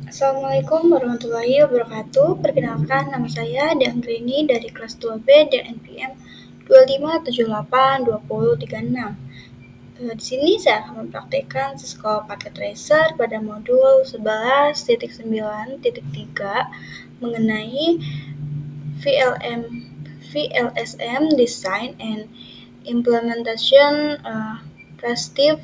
Assalamualaikum warahmatullahi wabarakatuh. Perkenalkan, nama saya Deanggrini dari kelas 2B dan NPM 25782036. Di sini saya akan mempraktikkan Cisco Packet Tracer pada modul 11.9.3 mengenai VLSM Design and Implementation Restive.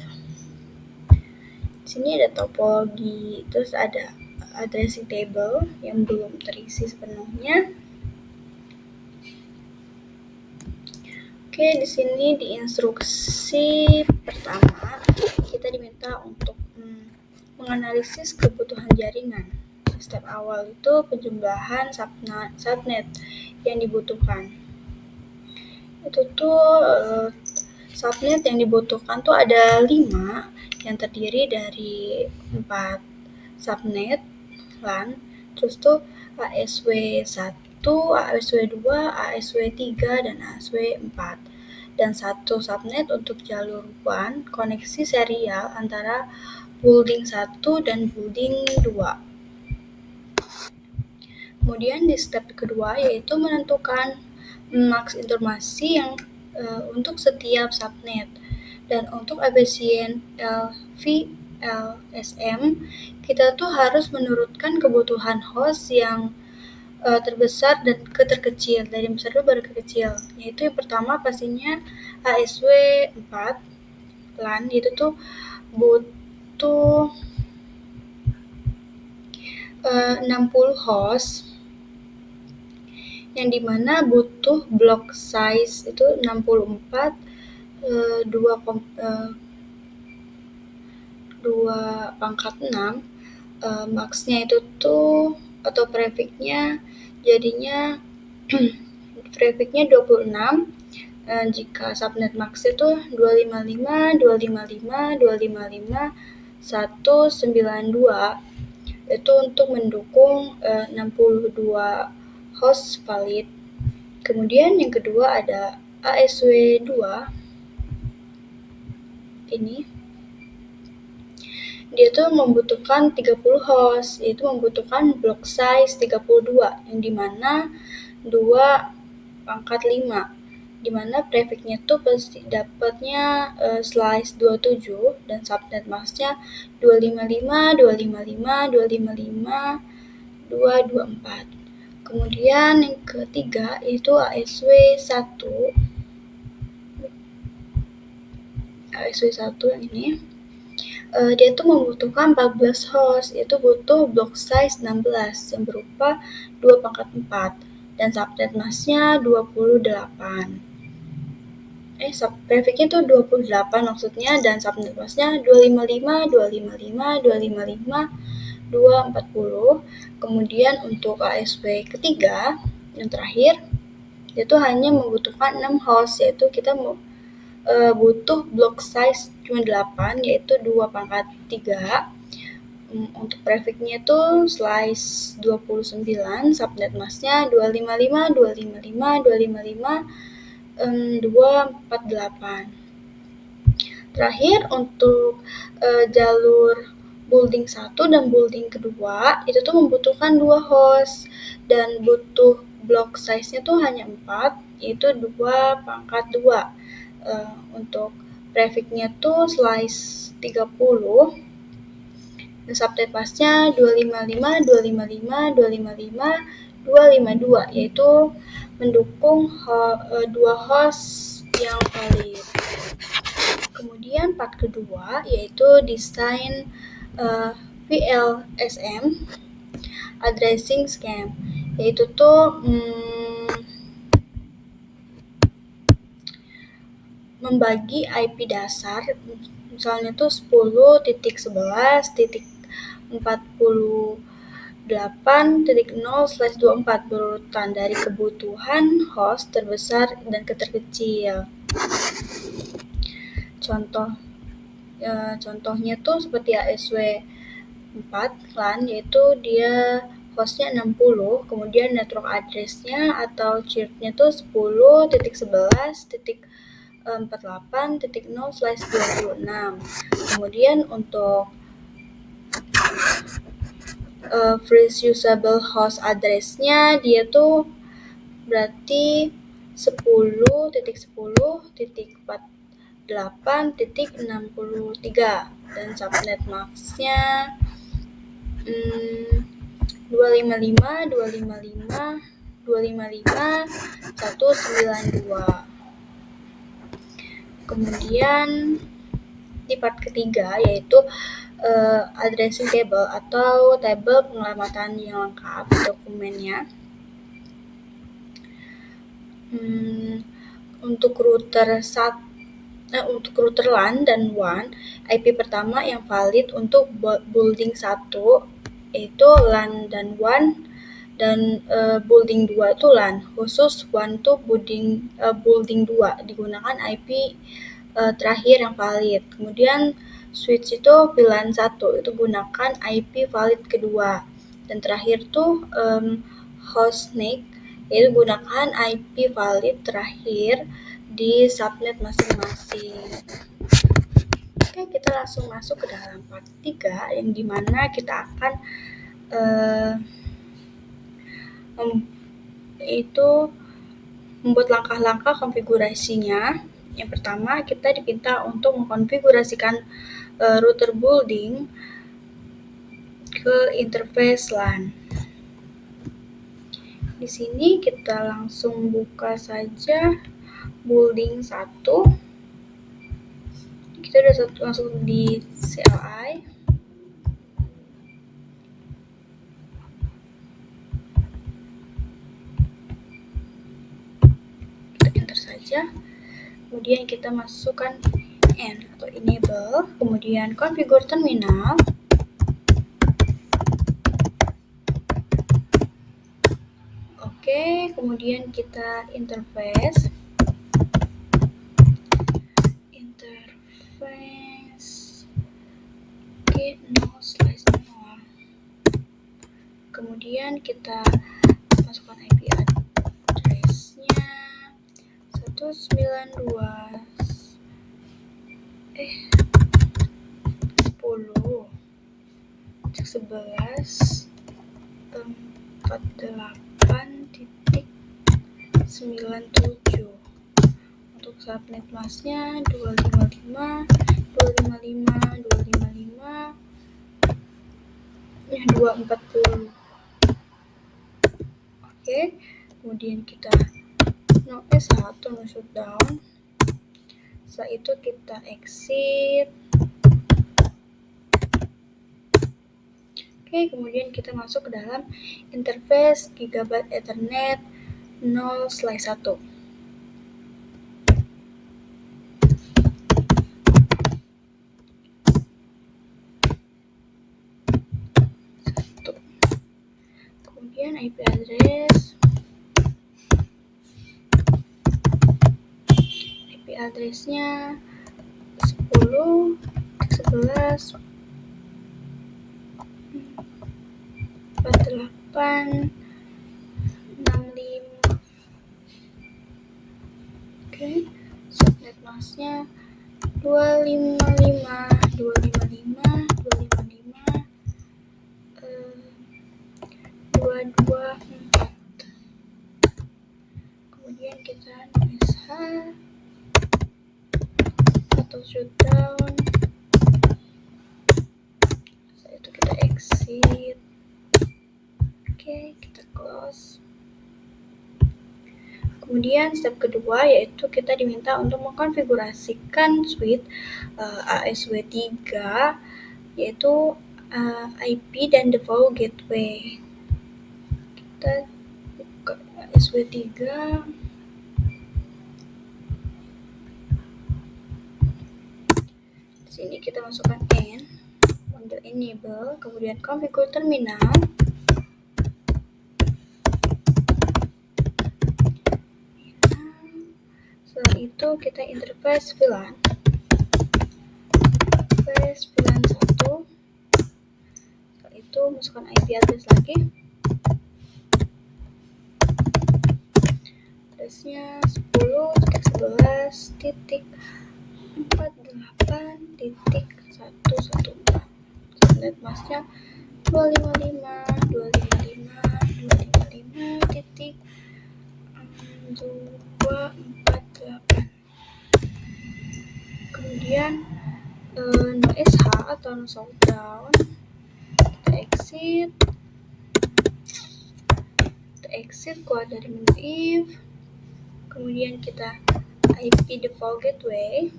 Di sini ada topologi, terus ada addressing table yang belum terisi sepenuhnya. Oke, di sini di instruksi pertama kita diminta untuk menganalisis kebutuhan jaringan. Step awal itu penjumlahan subnet yang dibutuhkan. Itu tuh subnet yang dibutuhkan tuh ada 5 yang terdiri dari 4 subnet LAN, terus tuh ASW1, ASW2, ASW3, dan ASW4, dan 1 subnet untuk jalur WAN koneksi serial antara building 1 dan building 2. Kemudian di step kedua yaitu menentukan max informasi yang untuk setiap subnet. Dan untuk efisien VLSM, kita tuh harus menurutkan kebutuhan host yang terbesar dan ke terkecil, dari besar baru ke kecil. Yaitu yang pertama pastinya ASW4 LAN, itu tuh butuh 60 host, yang dimana butuh block size itu 64, 2/6, max-nya itu tuh atau prefix-nya jadinya prefix-nya 26, jika subnet max itu 255, 255, 255, 192, itu untuk mendukung 62 host valid. Kemudian yang kedua ada ASW2 ini. Dia tuh membutuhkan 30 host, yaitu membutuhkan block size 32, yang dimana 2/5, dimana prefix-nya tuh pasti dapatnya slice 27 dan subnet max-nya 255, 255, 255, 224. Kemudian yang ketiga itu ASW1 yang ini. Dia tuh membutuhkan 14 host, yaitu butuh block size 16 yang berupa 2/4 dan subnet mask-nya 28. Prefix-nya tuh 28 maksudnya, dan subnet mask-nya 255, 255, 255, 240. Kemudian untuk ASW ketiga yang terakhir, itu hanya membutuhkan 6 host, yaitu kita butuh block size cuma 8, yaitu 2/3. Untuk prefix-nya itu slice 29, subnet mask-nya 255, 255, 255, 248. Terakhir untuk jalur building 1 dan building kedua itu tuh membutuhkan 2 host dan butuh block size-nya tuh hanya 4, yaitu 2/2. Untuk prefix-nya tuh slice 30 dan subnet mask-nya 255, 255, 255, 252, yaitu mendukung 2 host yang valid. Kemudian part kedua yaitu desain VLSM addressing scheme, yaitu tuh membagi IP dasar, misalnya tuh 10.11.48.0/24 berurutan dari kebutuhan host terbesar dan ke terkecil. Contohnya tuh seperti ASW4 LAN, yaitu dia hostnya 60, kemudian network address-nya atau chirp-nya tuh 10.11.48.0/26. Kemudian untuk Freeze usable host address-nya dia tuh berarti 10.0.48.63 dan subnet max-nya 255.255.255.192. Kemudian di part ketiga yaitu addressing table atau tabel pengelamatan yang lengkap dokumennya. Untuk router LAN dan WAN, IP pertama yang valid untuk building 1 yaitu LAN dan WAN, dan building 2 itu LAN. Khusus WAN itu building 2 digunakan IP terakhir yang valid. Kemudian switch itu VLAN 1 itu gunakan IP valid kedua. Dan terakhir tuh hostname yaitu gunakan IP valid terakhir di subnet masing-masing. Oke, kita langsung masuk ke dalam part 3 yang dimana kita akan membuat langkah-langkah konfigurasinya. Yang pertama, kita diminta untuk mengkonfigurasikan router building ke interface LAN. Di sini kita langsung buka saja building 1. Kita udah langsung di CLI. Kita enter saja. Kemudian kita masukkan atau enable, kemudian configure terminal. Oke, kemudian kita interface. Oke, 0/0. Kemudian kita masukkan IP address-nya 192.10.11.48.97. Untuk subnet mask-nya 255.240. Oke, kemudian kita no S1 no shutdown. Setelah itu kita exit. Oke, kemudian kita masuk ke dalam interface Gigabit Ethernet 0/1. Kemudian IP address-nya 10.11.48.65. Oke, subnet mask-nya 255.255.224. Kemudian kita SH atau shutdown. Setelah itu kita exit. Oke, kita close. Kemudian step kedua yaitu kita diminta untuk mengkonfigurasikan switch ASW3 yaitu IP dan default gateway. Kita buka ASW3. Di sini kita masukkan panggil enable, kemudian configure terminal. Setelah itu kita interface VLAN. VLAN 1. Setelah itu masukkan IP address lagi. Addressnya 10.11.48.114. Subnet mask-nya titik 248. Kemudian no sh atau no shutdown, kita exit keluar dari menu if, kemudian kita IP default gateway,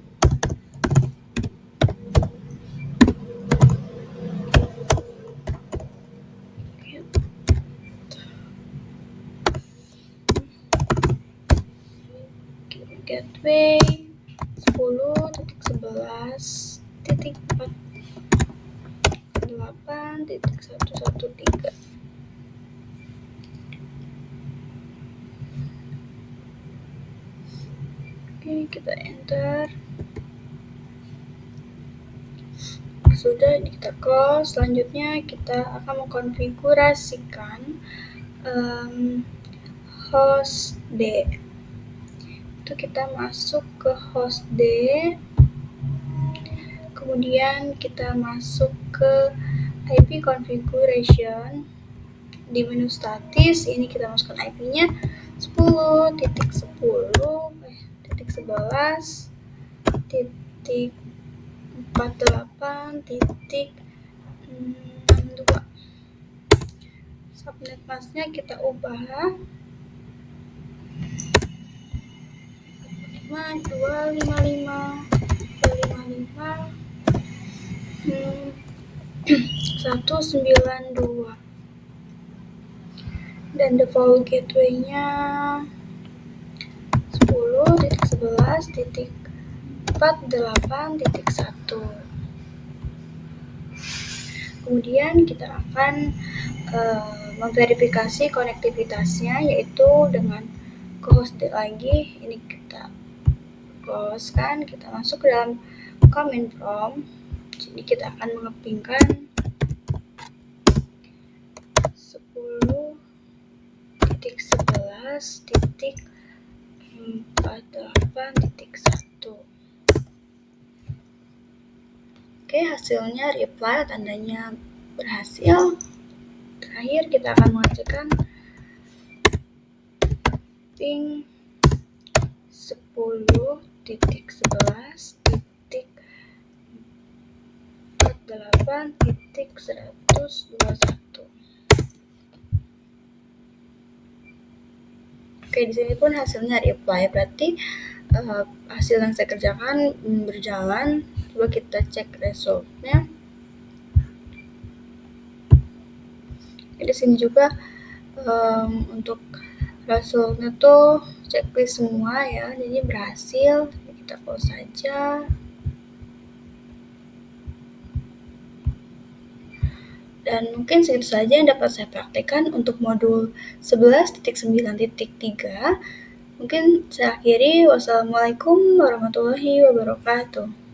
gateway 10.11.48.113. Oke, kita enter. Sudah, kita close. Selanjutnya kita akan mengkonfigurasikan host D. Itu kita masuk ke host D, kemudian kita masuk ke IP configuration. Di menu statis ini kita masukkan IP-nya 10.11.48.62. Subnet masknya kita ubah 255.192 dan default gateway-nya 10.11.48.1. Kemudian kita akan memverifikasi konektivitasnya, yaitu dengan ke host D lagi. Ini kita close kan, kita masuk ke dalam command prompt. Jadi kita akan mengepingkan 10.11.48.1. Oke, hasilnya reply, tandanya berhasil. Terakhir kita akan mengecekkan ping 10.11.48.121. Oke, di sini pun hasilnya reply, berarti hasil yang saya kerjakan berjalan. Coba kita cek resultnya. Di sini juga untuk resultnya tuh checklist semua ya, jadi berhasil. Kita close saja. Dan mungkin segitu saja yang dapat saya praktekkan untuk modul 11.9.3. Mungkin saya akhiri. Wassalamualaikum warahmatullahi wabarakatuh.